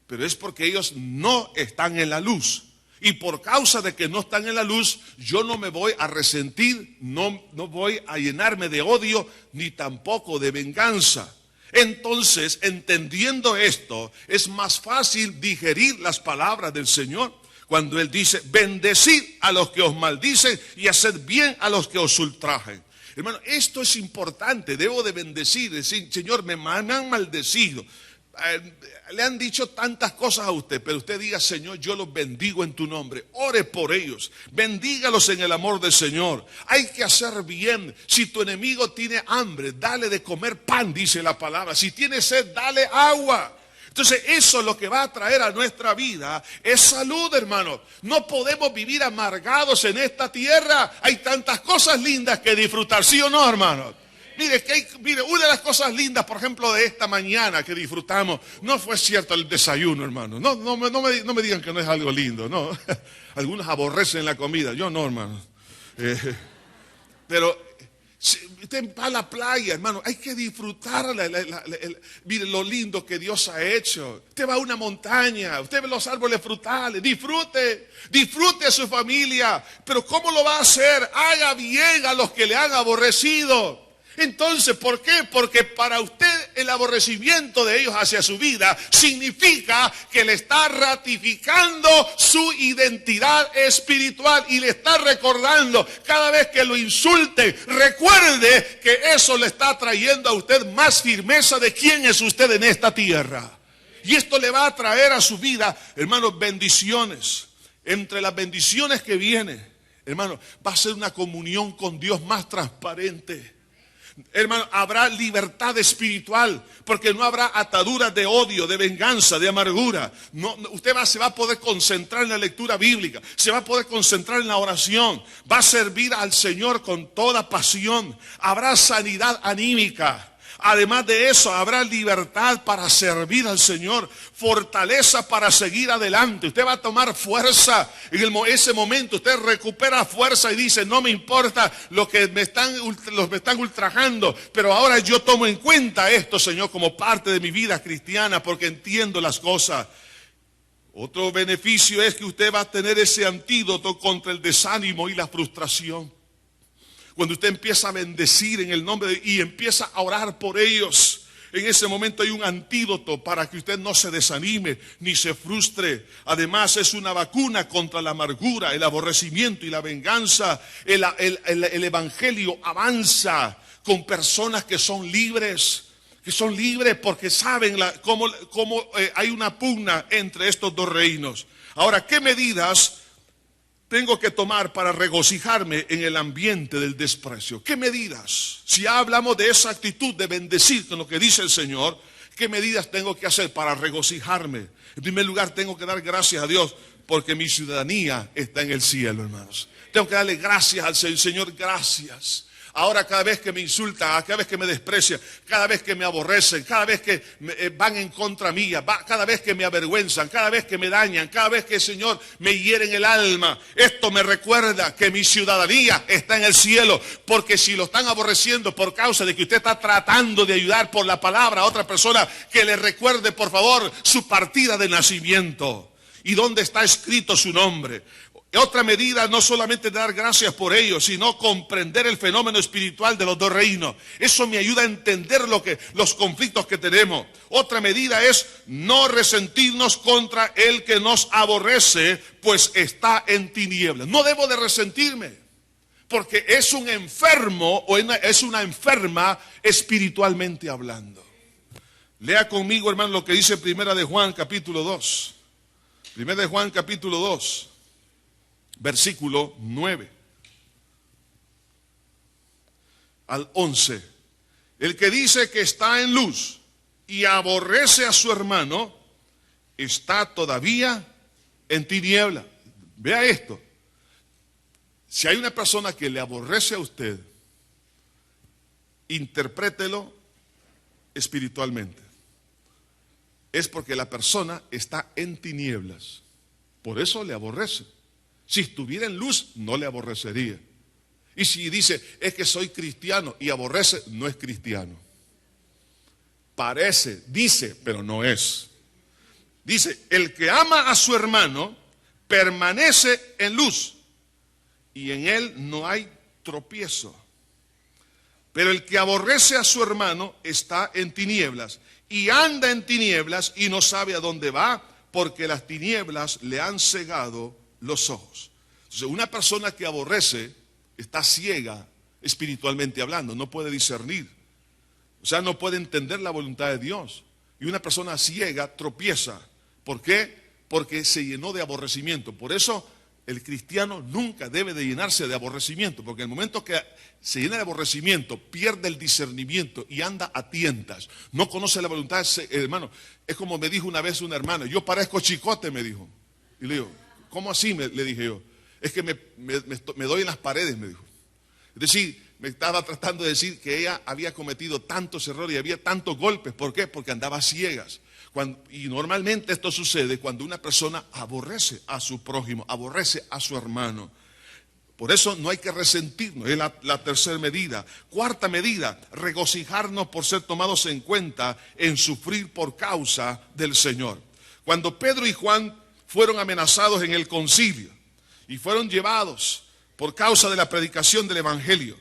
Speaker 1: pero es porque ellos no están en la luz. Y por causa de que no están en la luz, yo no me voy a resentir, no voy a llenarme de odio, ni tampoco de venganza. Entonces, entendiendo esto, es más fácil digerir las palabras del Señor. Cuando Él dice, bendecid a los que os maldicen y haced bien a los que os ultrajen. Hermano, esto es importante, debo de bendecir, decir, Señor, me han maldecido. le han dicho tantas cosas a usted, pero usted diga: Señor, yo los bendigo en tu nombre. Ore por ellos, bendígalos en el amor del Señor. Hay que hacer bien. Si tu enemigo tiene hambre, dale de comer pan, dice la palabra. Si tiene sed, dale agua. Entonces eso es lo que va a traer a nuestra vida, es salud, hermano. No podemos vivir amargados en esta tierra. Hay tantas cosas lindas que disfrutar, ¿sí o no, hermano? Mire, una de las cosas lindas, por ejemplo, de esta mañana que disfrutamos, no fue cierto el desayuno, hermano. No me digan que no es algo lindo, no. Algunos aborrecen la comida, yo no, hermano. Pero si usted va a la playa, hermano, hay que disfrutar. Mire lo lindo que Dios ha hecho. Usted va a una montaña, usted ve los árboles frutales, disfrute a su familia. Pero ¿cómo lo va a hacer? Haga bien a los que le han aborrecido. Entonces, ¿por qué? Porque para usted el aborrecimiento de ellos hacia su vida significa que le está ratificando su identidad espiritual y le está recordando cada vez que lo insulte, recuerde que eso le está trayendo a usted más firmeza de quién es usted en esta tierra. Y esto le va a traer a su vida, hermanos, bendiciones. Entre las bendiciones que vienen, hermano, va a ser una comunión con Dios más transparente. Hermano, habrá libertad espiritual, porque no habrá ataduras de odio, de venganza, de amargura. Usted se va a poder concentrar en la lectura bíblica, se va a poder concentrar en la oración, va a servir al Señor con toda pasión. Habrá sanidad anímica. Además de eso, habrá libertad para servir al Señor, fortaleza para seguir adelante. Usted va a tomar fuerza en ese momento. Usted recupera fuerza y dice: no me importa lo que me están ultrajando, pero ahora yo tomo en cuenta esto, Señor, como parte de mi vida cristiana, porque entiendo las cosas. Otro beneficio es que usted va a tener ese antídoto contra el desánimo y la frustración. Cuando usted empieza a bendecir en el nombre y empieza a orar por ellos, en ese momento hay un antídoto para que usted no se desanime ni se frustre. Además, es una vacuna contra la amargura, el aborrecimiento y la venganza. El evangelio avanza con personas que son libres porque saben cómo hay una pugna entre estos dos reinos. Ahora, ¿qué medidas tengo que tomar para regocijarme en el ambiente del desprecio? ¿Qué medidas? Si ya hablamos de esa actitud de bendecir con lo que dice el Señor, ¿qué medidas tengo que hacer para regocijarme? En primer lugar, tengo que dar gracias a Dios porque mi ciudadanía está en el cielo, hermanos. Tengo que darle gracias al Señor. Señor, gracias. Ahora cada vez que me insulta, cada vez que me desprecia, cada vez que me aborrecen, cada vez que van en contra mía, cada vez que me avergüenzan, cada vez que me dañan, cada vez que, Señor, me hieren el alma, esto me recuerda que mi ciudadanía está en el cielo. Porque si lo están aborreciendo por causa de que usted está tratando de ayudar por la palabra a otra persona, que le recuerde, por favor, su partida de nacimiento y dónde está escrito su nombre. Otra medida, no solamente dar gracias por ello, sino comprender el fenómeno espiritual de los dos reinos. Eso me ayuda a entender los conflictos que tenemos. Otra medida es no resentirnos contra el que nos aborrece, pues está en tinieblas. No debo de resentirme, porque es un enfermo o es una enferma espiritualmente hablando. Lea conmigo, hermano, lo que dice Primera de Juan, capítulo 2. Primera de Juan, capítulo 2. Versículo 9 al 11. El que dice que está en luz y aborrece a su hermano, está todavía en tiniebla. Vea esto. Si hay una persona que le aborrece a usted, interprételo espiritualmente. Es porque la persona está en tinieblas. Por eso le aborrece. Si estuviera en luz, no le aborrecería. Y si dice, es que soy cristiano y aborrece, no es cristiano. Parece, dice, pero no es. Dice, el que ama a su hermano permanece en luz y en él no hay tropiezo. Pero el que aborrece a su hermano está en tinieblas y anda en tinieblas y no sabe a dónde va, porque las tinieblas le han cegado los ojos. Entonces, una persona que aborrece está ciega espiritualmente hablando, no puede discernir. O sea, no puede entender la voluntad de Dios. Y una persona ciega tropieza. ¿Por qué? Porque se llenó de aborrecimiento. Por eso el cristiano nunca debe de llenarse de aborrecimiento, porque en el momento que se llena de aborrecimiento, pierde el discernimiento y anda a tientas. No conoce la voluntad, hermano. Es como me dijo una vez una hermana, yo parezco chicote, me dijo. Y le digo, ¿cómo así? Le dije yo. Es que me doy en las paredes, me dijo. Es decir, me estaba tratando de decir que ella había cometido tantos errores y había tantos golpes. ¿Por qué? Porque andaba ciegas. Y normalmente esto sucede cuando una persona aborrece a su prójimo, aborrece a su hermano. Por eso no hay que resentirnos, es la tercera medida. Cuarta medida, regocijarnos por ser tomados en cuenta en sufrir por causa del Señor. Cuando Pedro y Juan fueron amenazados en el concilio y fueron llevados por causa de la predicación del Evangelio,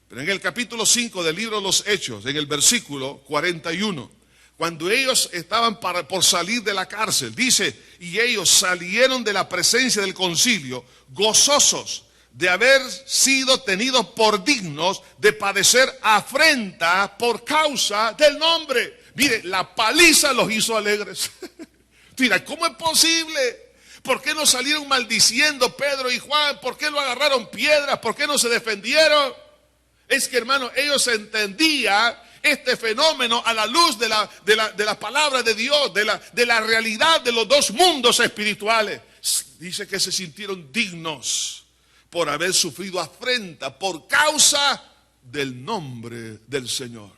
Speaker 1: pero en el capítulo 5 del libro de los Hechos, en el versículo 41, cuando ellos estaban por salir de la cárcel, dice, y ellos salieron de la presencia del concilio gozosos de haber sido tenidos por dignos de padecer afrenta por causa del nombre. Mire, la paliza los hizo alegres. Mira, ¿cómo es posible? ¿Por qué no salieron maldiciendo Pedro y Juan? ¿Por qué no agarraron piedras? ¿Por qué no se defendieron? Es que, hermano, ellos entendían este fenómeno a la luz de la palabra de Dios, de la realidad de los dos mundos espirituales. Dice que se sintieron dignos por haber sufrido afrenta por causa del nombre del Señor.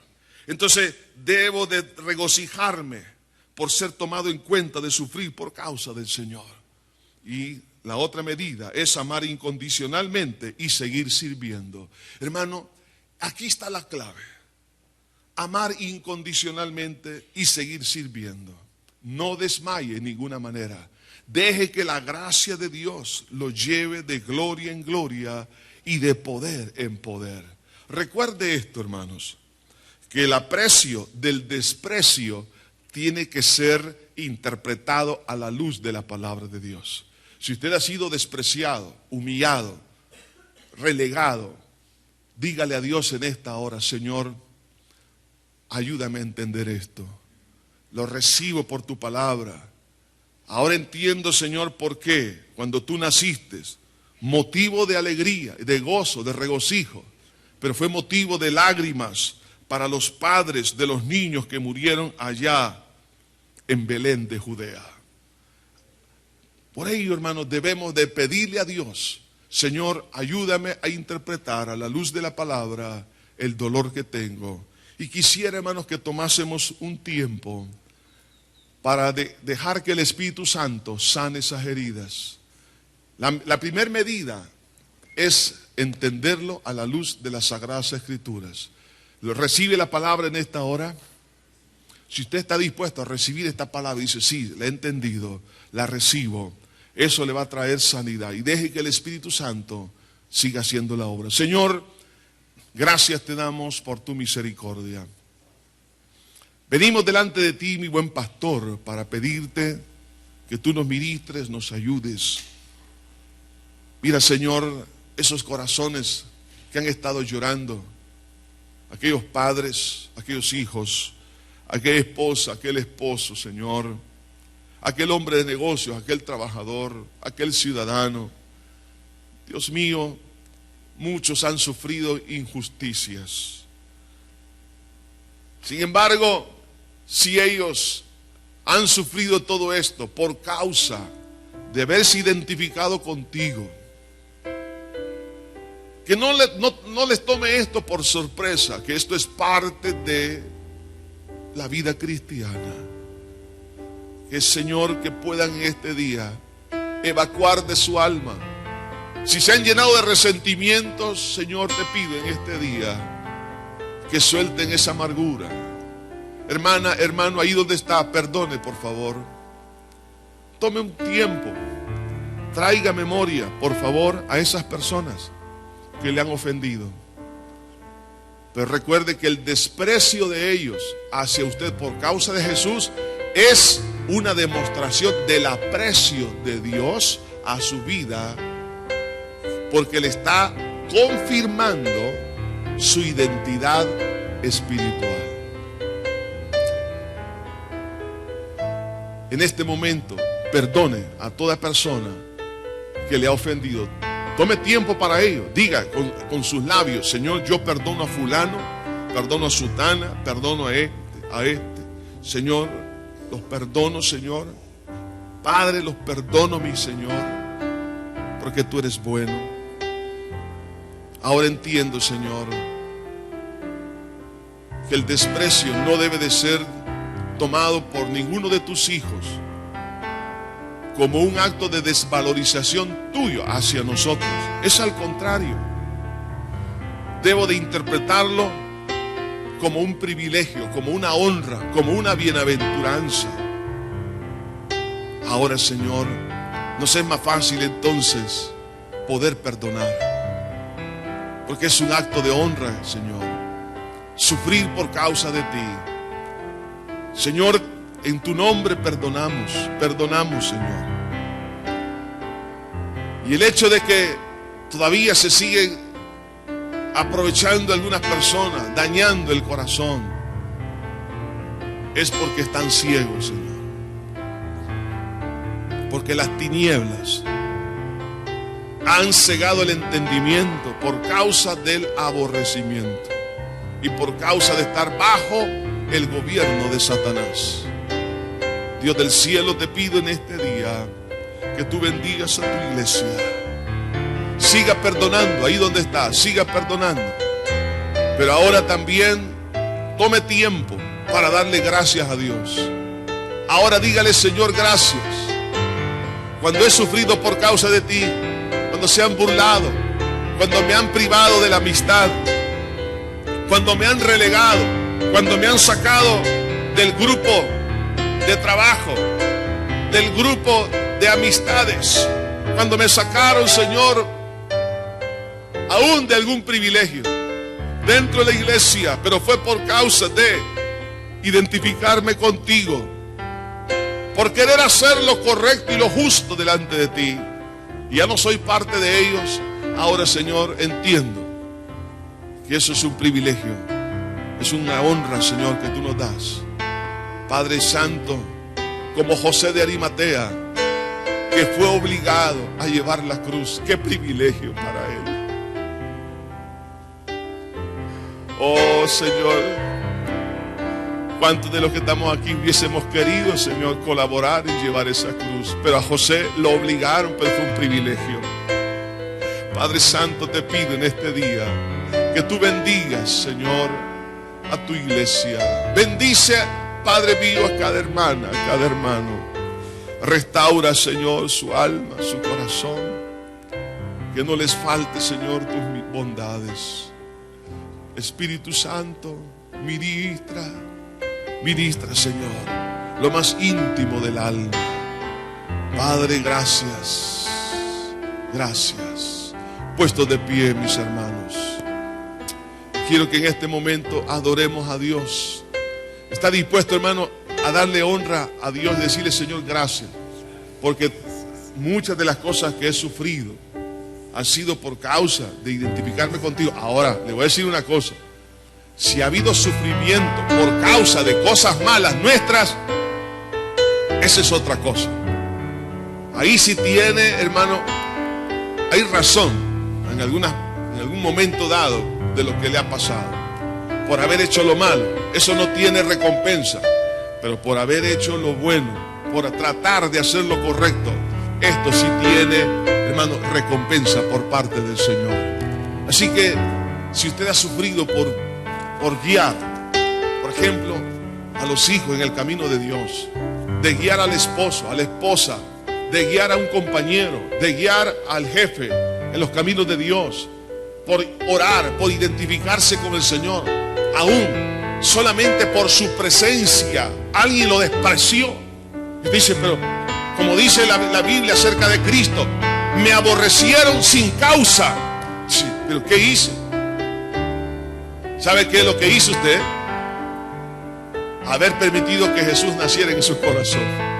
Speaker 1: Entonces debo de regocijarme por ser tomado en cuenta de sufrir por causa del Señor. Y la otra medida es amar incondicionalmente y seguir sirviendo. Hermano, aquí está la clave. Amar incondicionalmente y seguir sirviendo. No desmaye en ninguna manera. Deje que la gracia de Dios lo lleve de gloria en gloria y de poder en poder. Recuerde esto, hermanos, que el aprecio del desprecio tiene que ser interpretado a la luz de la palabra de Dios. Si usted ha sido despreciado, humillado, relegado, dígale a Dios en esta hora, Señor, ayúdame a entender esto. Lo recibo por tu palabra. Ahora entiendo, Señor, por qué cuando tú naciste, motivo de alegría, de gozo, de regocijo, pero fue motivo de lágrimas para los padres de los niños que murieron allá en Belén de Judea. Por ello, hermanos, debemos de pedirle a Dios, Señor, ayúdame a interpretar a la luz de la palabra el dolor que tengo. Y quisiera, hermanos, que tomásemos un tiempo para dejar que el Espíritu Santo sane esas heridas. La primera medida es entenderlo a la luz de las Sagradas Escrituras. ¿Recibe la palabra en esta hora? Si usted está dispuesto a recibir esta palabra y dice, sí, la he entendido, la recibo, eso le va a traer sanidad. Y deje que el Espíritu Santo siga haciendo la obra. Señor, gracias te damos por tu misericordia. Venimos delante de ti, mi buen pastor, para pedirte que tú nos ministres, nos ayudes. Mira, Señor, esos corazones que han estado llorando, aquellos padres, aquellos hijos, aquella esposa, aquel esposo, Señor, aquel hombre de negocios, aquel trabajador, aquel ciudadano. Dios mío, muchos han sufrido injusticias. Sin embargo, si ellos han sufrido todo esto por causa de haberse identificado contigo, que no les tome esto por sorpresa, que esto es parte de la vida cristiana. Que Señor, que puedan en este día evacuar de su alma. Si se han llenado de resentimientos, Señor, te pido en este día que suelten esa amargura. Hermana, hermano, ahí donde está, perdone por favor. Tome un tiempo, traiga memoria, por favor, a esas personas que le han ofendido. Pero recuerde que el desprecio de ellos hacia usted por causa de Jesús es una demostración del aprecio de Dios a su vida, porque le está confirmando su identidad espiritual. en este momento perdone a toda persona que le ha ofendido. Tome tiempo para ello. Diga con sus labios: Señor, yo perdono a fulano, perdono a sutana, perdono a este. Señor, los perdono, Señor. Padre, los perdono, mi Señor, porque tú eres bueno. Ahora entiendo, Señor, que el desprecio no debe de ser tomado por ninguno de tus hijos como un acto de desvalorización tuyo hacia nosotros. Es al contrario. Debo de interpretarlo como un privilegio, como una honra, como una bienaventuranza. Ahora, Señor, nos es más fácil entonces poder perdonar, porque es un acto de honra, Señor, sufrir por causa de ti. Señor, en tu nombre perdonamos, Señor. Y el hecho de que todavía se siguen aprovechando algunas personas, dañando el corazón, es porque están ciegos, Señor. Porque las tinieblas han cegado el entendimiento por causa del aborrecimiento y por causa de estar bajo el gobierno de Satanás. Dios del cielo, te pido en este día que tú bendigas a tu iglesia. Siga perdonando ahí donde está, siga perdonando. Pero ahora también tome tiempo para darle gracias a Dios. Ahora dígale: Señor, gracias. Cuando he sufrido por causa de ti, cuando se han burlado, cuando me han privado de la amistad, cuando me han relegado, cuando me han sacado del grupo de trabajo, del grupo de amistades, cuando me sacaron, Señor, aún de algún privilegio dentro de la iglesia, pero fue por causa de identificarme contigo, por querer hacer lo correcto y lo justo delante de ti. Y ya no soy parte de ellos. Ahora, Señor, entiendo que eso es un privilegio, es una honra, Señor, que tú nos das. Padre Santo, como José de Arimatea, que fue obligado a llevar la cruz. Qué privilegio para él. Oh, Señor, ¿cuántos de los que estamos aquí hubiésemos querido, Señor, colaborar en llevar esa cruz? Pero a José lo obligaron, pero fue un privilegio. Padre Santo, te pido en este día que tú bendigas, Señor, a tu iglesia. Bendice, Padre mío, a cada hermana, a cada hermano. Restaura, Señor, su alma, su corazón. Que no les falte, Señor, tus bondades. Espíritu Santo, ministra, Señor, lo más íntimo del alma. Padre, gracias. Puestos de pie, mis hermanos, quiero que en este momento adoremos a Dios. ¿Está dispuesto, hermano, a darle honra a Dios y decirle: Señor, gracias? Porque muchas de las cosas que he sufrido han sido por causa de identificarme contigo. Ahora, le voy a decir una cosa: si ha habido sufrimiento por causa de cosas malas nuestras, esa es otra cosa. Ahí sí tiene, hermano, hay razón en algún momento dado de lo que le ha pasado. Por haber hecho lo malo, eso no tiene recompensa. Pero por haber hecho lo bueno, por tratar de hacer lo correcto, esto sí tiene, hermano, recompensa por parte del Señor. Así que si usted ha sufrido por guiar, por ejemplo, a los hijos en el camino de Dios, de guiar al esposo, a la esposa, de guiar a un compañero, de guiar al jefe en los caminos de Dios, por orar, por identificarse con el Señor, aún solamente por su presencia, alguien lo despreció. Y dice: pero como dice la Biblia acerca de Cristo, me aborrecieron sin causa. Sí, pero ¿qué hice? ¿Sabe qué es lo que hizo usted? Haber permitido que Jesús naciera en su corazón.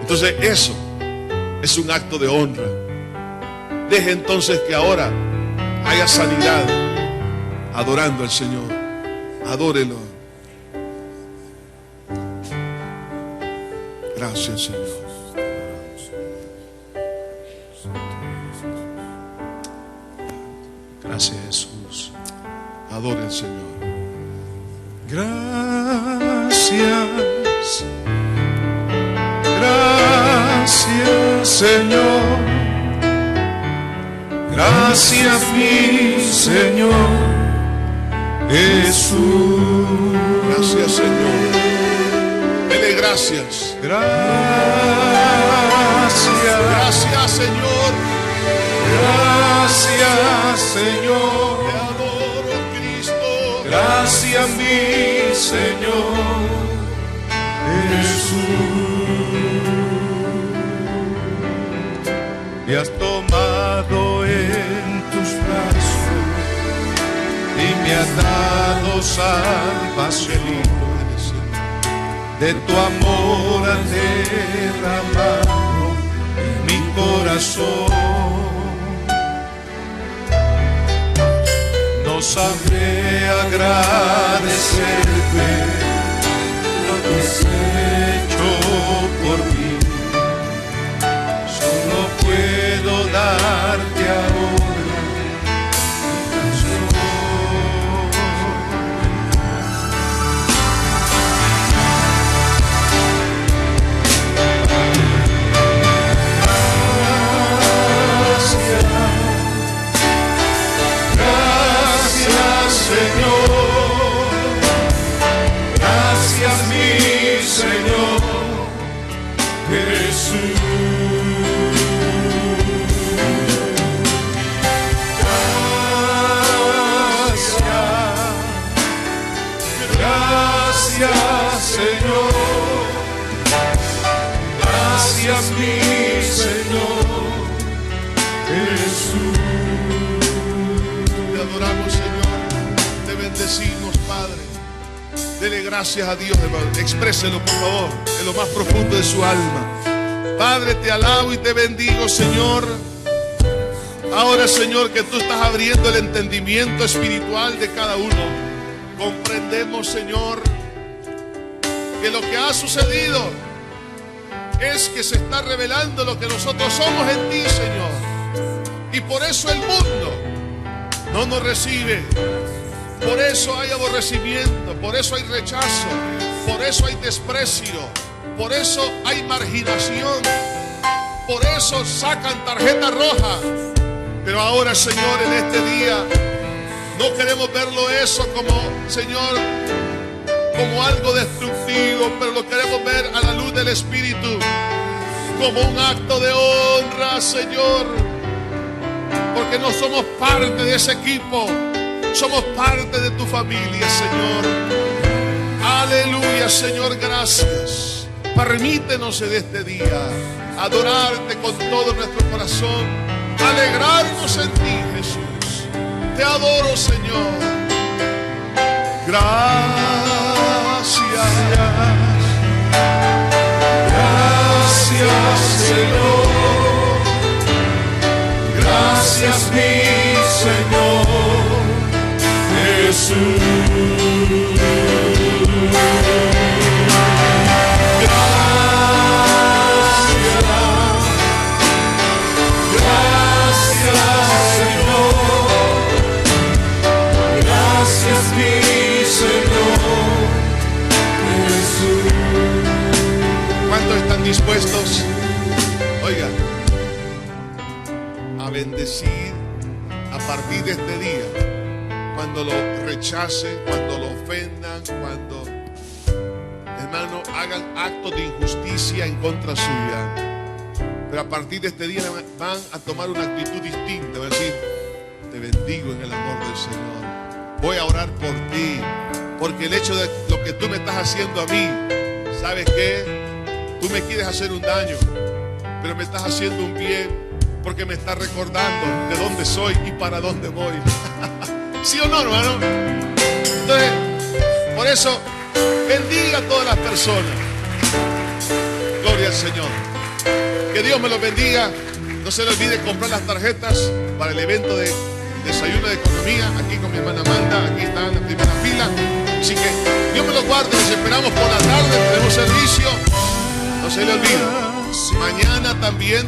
Speaker 1: Entonces eso es un acto de honra. Deje entonces que ahora haya sanidad adorando al Señor. Adórelo. Gracias, Señor.
Speaker 2: Gracias, Jesús.
Speaker 1: Adore al Señor.
Speaker 2: Gracias. Gracias, Señor. Gracias, mi Señor Jesús.
Speaker 1: Gracias, Señor. Dele gracias.
Speaker 2: Gracias.
Speaker 1: Gracias, Señor.
Speaker 2: Gracias, Señor.
Speaker 1: Te adoro, Cristo.
Speaker 2: Gracias, mi Señor Jesús. Me has tomado en tus brazos y me has dado salvación. De tu amor has derramado en mi corazón. No sabré agradecerte lo que has hecho por mí. Solo puedo darte ahora mi canción. Gracias, Señor. Gracias, mi Señor Jesús. Gracias, Señor. Gracias, mi Señor Jesús.
Speaker 1: Te adoramos, Señor. Te bendecimos, Padre. Dele gracias a Dios, hermano. Expréselo, por favor, en lo más profundo de su alma. Padre, te alabo y te bendigo, Señor. Ahora, Señor, que tú estás abriendo el entendimiento espiritual de cada uno, comprendemos, Señor, que lo que ha sucedido es que se está revelando lo que nosotros somos en ti, Señor. Y por eso el mundo no nos recibe. Por eso hay aborrecimiento, por eso hay rechazo, por eso hay desprecio, por eso hay marginación, por eso sacan tarjeta roja. Pero ahora, Señor, en este día no queremos verlo eso como, Señor, como algo destructivo, pero lo queremos ver a la luz del Espíritu, como un acto de honra, Señor, porque no somos parte de ese equipo, somos parte de tu familia, Señor. Aleluya, Señor, gracias. Permítenos en este día adorarte con todo nuestro corazón, alegrarnos en ti, Jesús. Te adoro, Señor. Gracias. Gracias, Señor. Gracias, mi Señor Jesús. ¿Cuántos están dispuestos, oiga, a bendecir a partir de este día? Cuando lo rechacen, cuando lo ofendan, cuando, hermano, hagan actos de injusticia en contra suya. Pero a partir de este día van a tomar una actitud distinta. Van a decir: te bendigo en el amor del Señor. Voy a orar por ti, porque el hecho de lo que tú me estás haciendo a mí, ¿sabes qué? Tú me quieres hacer un daño, pero me estás haciendo un bien, porque me estás recordando de dónde soy y para dónde voy. ¿Sí o no, hermano? Entonces, por eso, bendiga a todas las personas. Gloria al Señor. Que Dios me los bendiga. No se le olvide comprar las tarjetas para el evento de desayuno de economía, aquí con mi hermana Amanda, aquí están en primera fila. Así que Dios me los guarde, les esperamos por la tarde, tenemos servicio. se le olvida. Mañana también